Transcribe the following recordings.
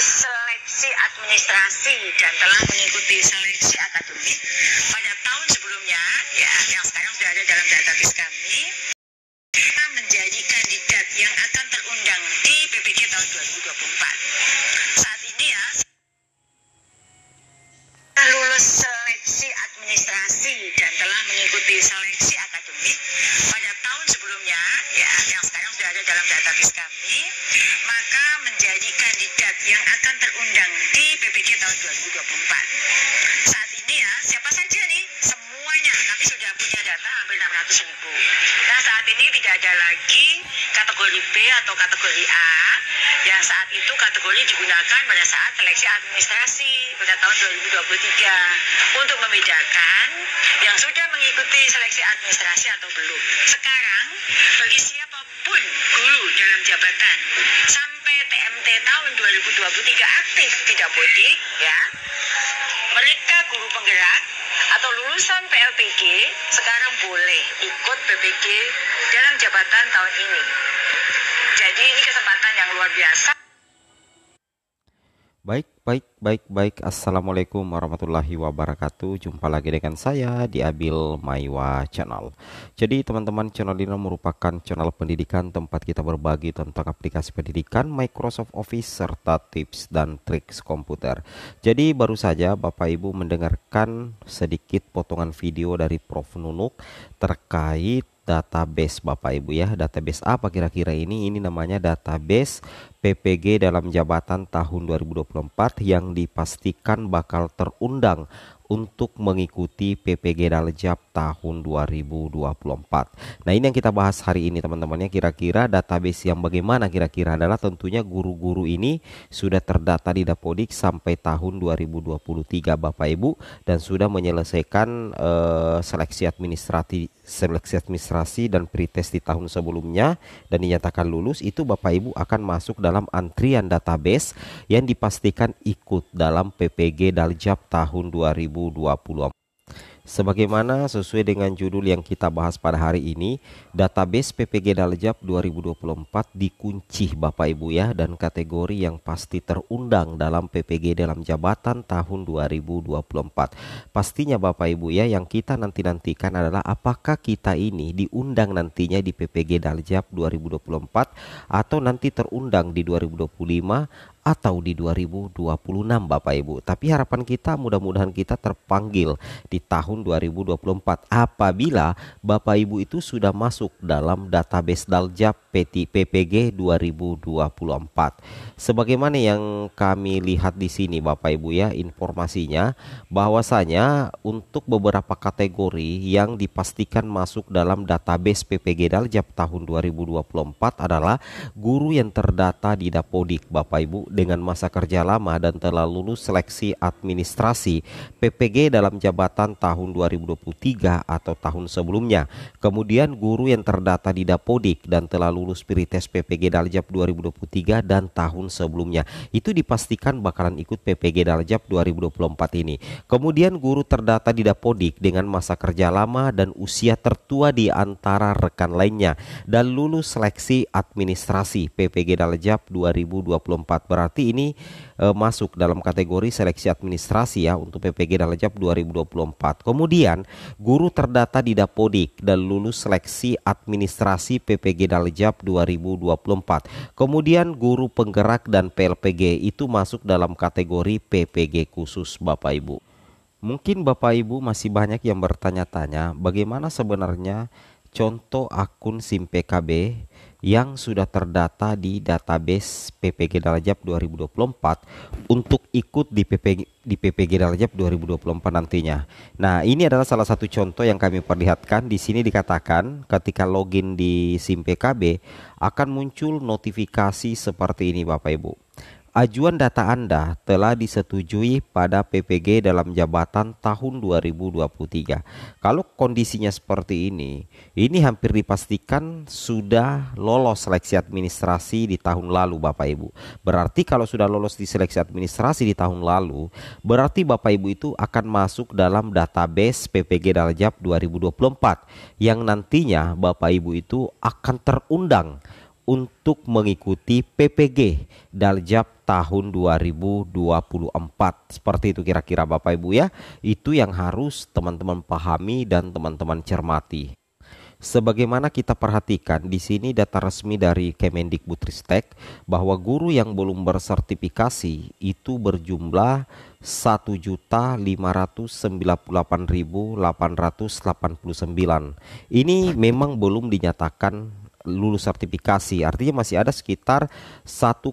seleksi administrasi dan telah mengikuti seleksi akademik pada tahun sebelumnya, ya, yang sekarang sudah ada dalam database kami, menjadi kandidat yang akan terundang di PPG tahun 2024. Saat ini ya, lulus seleksi administrasi dan telah mengikuti seleksi akademik pada tahun sebelumnya, ya, yang sekarang sudah ada dalam database kami, maka menjadi kandidat yang akan terundang di PPG tahun 2024. Saat ini ya, siapa saja nih? Semuanya, kami sudah punya data hampir 600.000. Nah, saat ini tidak ada lagi kategori B atau kategori A, yang saat itu kategori digunakan pada saat seleksi administrasi pada tahun 2023 untuk membedakan yang sudah mengikuti seleksi administrasi atau belum. Sekarang, bagi siapapun guru dalam jabatan sampai TMT tahun 2023 aktif di Dapodik, ya, mereka guru penggerak atau lulusan PLPG sekarang boleh ikut PPG dalam jabatan tahun ini. Jadi ini kesempatan yang luar biasa. Baik. Assalamualaikum warahmatullahi wabarakatuh. Jumpa lagi dengan saya di Abil Maiwa Channel. Jadi teman-teman, channel ini merupakan channel pendidikan tempat kita berbagi tentang aplikasi pendidikan, Microsoft Office, serta tips dan triks komputer. Jadi baru saja Bapak Ibu mendengarkan sedikit potongan video dari Prof Nunuk terkait database Bapak Ibu ya. Database apa kira-kira ini? Ini namanya database PPG dalam jabatan tahun 2024 yang dipastikan bakal terundang untuk mengikuti PPG Daljab tahun 2024. Nah, ini yang kita bahas hari ini teman-teman ya. Kira-kira database yang bagaimana kira-kira adalah tentunya guru-guru ini sudah terdata di Dapodik sampai tahun 2023 Bapak Ibu, dan sudah menyelesaikan seleksi administrasi dan pretest di tahun sebelumnya dan dinyatakan lulus. Itu Bapak Ibu akan masuk dalam antrian database yang dipastikan ikut dalam PPG Daljab tahun 2024. Sebagaimana sesuai dengan judul yang kita bahas pada hari ini, database PPG Daljab 2024 dikunci Bapak Ibu ya, dan kategori yang pasti terundang dalam PPG dalam jabatan tahun 2024. Pastinya Bapak Ibu ya, yang kita nanti-nantikan adalah apakah kita ini diundang nantinya di PPG Daljab 2024 atau nanti terundang di 2025 atau di 2026 Bapak Ibu. Tapi harapan kita mudah-mudahan kita terpanggil di tahun 2024 apabila Bapak Ibu itu sudah masuk dalam database Daljab PPG 2024. Sebagaimana yang kami lihat di sini Bapak Ibu ya, informasinya bahwasanya untuk beberapa kategori yang dipastikan masuk dalam database PPG Daljab tahun 2024 adalah guru yang terdata di Dapodik Bapak Ibu dengan masa kerja lama dan telah lulus seleksi administrasi PPG dalam jabatan tahun 2023 atau tahun sebelumnya. Kemudian guru yang terdata di Dapodik dan telah lulus pretest PPG Daljab 2023 dan tahun sebelumnya. Itu dipastikan bakalan ikut PPG Daljab 2024 ini. Kemudian guru terdata di Dapodik dengan masa kerja lama dan usia tertua di antara rekan lainnya dan lulus seleksi administrasi PPG Daljab 2024. Berarti ini masuk dalam kategori seleksi administrasi ya untuk PPG Daljab 2024. Kemudian guru terdata di Dapodik dan lulus seleksi administrasi PPG Daljab 2024. Kemudian guru penggerak dan PLPG itu masuk dalam kategori PPG khusus Bapak Ibu. Mungkin Bapak Ibu masih banyak yang bertanya-tanya bagaimana sebenarnya contoh akun SIM PKB yang sudah terdata di database PPG Daljab 2024 untuk ikut di PPG Daljab 2024 nantinya. Nah, ini adalah salah satu contoh yang kami perlihatkan. Di sini dikatakan ketika login di SIM PKB akan muncul notifikasi seperti ini Bapak Ibu. Ajuan data Anda telah disetujui pada PPG dalam jabatan tahun 2023. Kalau kondisinya seperti ini hampir dipastikan sudah lolos seleksi administrasi di tahun lalu Bapak Ibu. Berarti kalau sudah lolos di seleksi administrasi di tahun lalu, berarti Bapak Ibu itu akan masuk dalam database PPG Daljab 2024 yang nantinya Bapak Ibu itu akan terundang untuk mengikuti PPG Daljab tahun 2024. Seperti itu kira-kira Bapak Ibu ya. Itu yang harus teman-teman pahami dan teman-teman cermati. Sebagaimana kita perhatikan di sini data resmi dari Kemendikbudristek bahwa guru yang belum bersertifikasi itu berjumlah 1.598.889. Ini memang belum dinyatakan lulus sertifikasi, artinya masih ada sekitar 1,5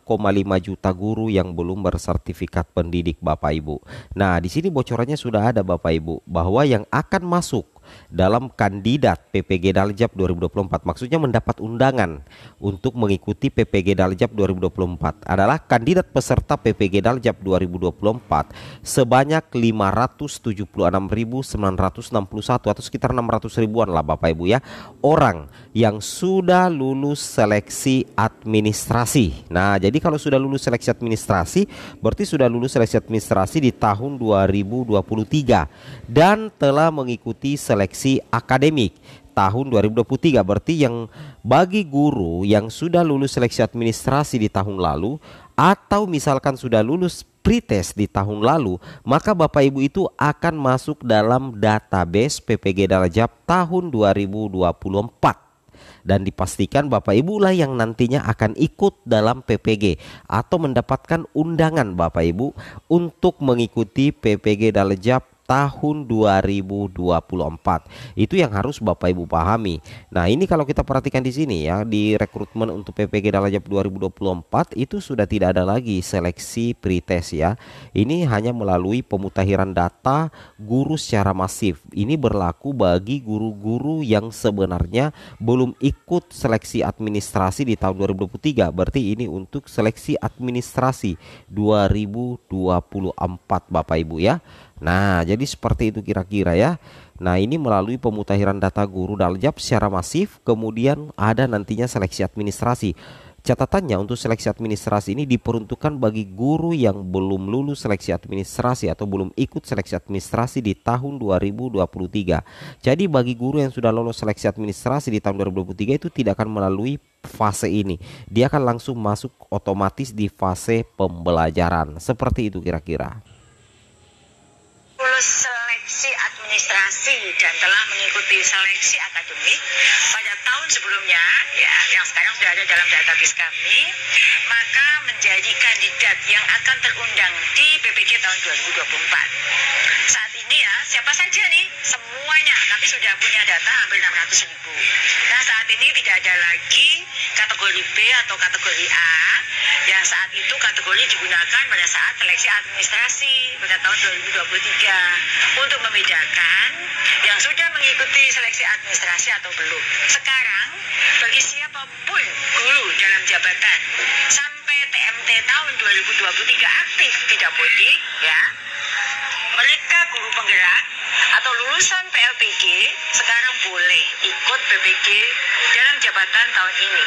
juta guru yang belum bersertifikat pendidik Bapak Ibu. Nah, di sini bocorannya sudah ada Bapak Ibu bahwa yang akan masuk dalam kandidat PPG Daljab 2024, maksudnya mendapat undangan untuk mengikuti PPG Daljab 2024 adalah kandidat peserta PPG Daljab 2024 sebanyak 576.961 atau sekitar 600 ribuan lah Bapak Ibu ya, orang yang sudah lulus seleksi administrasi. Nah, jadi kalau sudah lulus seleksi administrasi berarti sudah lulus seleksi administrasi di tahun 2023 dan telah mengikuti seleksi akademik tahun 2023. Berarti yang bagi guru yang sudah lulus seleksi administrasi di tahun lalu atau misalkan sudah lulus pretest di tahun lalu, maka Bapak Ibu itu akan masuk dalam database PPG Daljab tahun 2024. Dan dipastikan Bapak Ibu lah yang nantinya akan ikut dalam PPG atau mendapatkan undangan Bapak Ibu untuk mengikuti PPG Daljab tahun 2024. Itu yang harus Bapak Ibu pahami. Nah, ini kalau kita perhatikan di sini ya, di rekrutmen untuk PPG Daljab 2024 itu sudah tidak ada lagi seleksi pretest ya. Ini hanya melalui pemutakhiran data guru secara masif. Ini berlaku bagi guru-guru yang sebenarnya belum ikut seleksi administrasi di tahun 2023. Berarti ini untuk seleksi administrasi 2024 Bapak Ibu ya. Nah, jadi seperti itu kira-kira ya. Nah, ini melalui pemutakhiran data guru Daljab secara masif, kemudian ada nantinya seleksi administrasi. Catatannya untuk seleksi administrasi ini diperuntukkan bagi guru yang belum lulus seleksi administrasi atau belum ikut seleksi administrasi di tahun 2023. Jadi bagi guru yang sudah lolos seleksi administrasi di tahun 2023 itu tidak akan melalui fase ini. Dia akan langsung masuk otomatis di fase pembelajaran. Seperti itu kira-kira. Lulus seleksi administrasi dan telah mengikuti seleksi akademik pada tahun sebelumnya ya, yang sekarang sudah ada dalam database kami, maka menjadi kandidat yang akan terundang di PPG tahun 2024. Saat ini ya, siapa saja nih? Semuanya, kami sudah punya data hampir 600 ribu. Nah, saat ini tidak ada lagi kategori B atau kategori A yang saat itu kategori digunakan pada saat seleksi administrasi pada tahun 2023 untuk membedakan yang sudah mengikuti seleksi administrasi atau belum. Sekarang bagi siapapun guru dalam jabatan sampai TMT tahun 2023 aktif tidak politik ya, mereka guru penggerak atau lulusan PLPG sekarang boleh ikut PPG dalam jabatan tahun ini.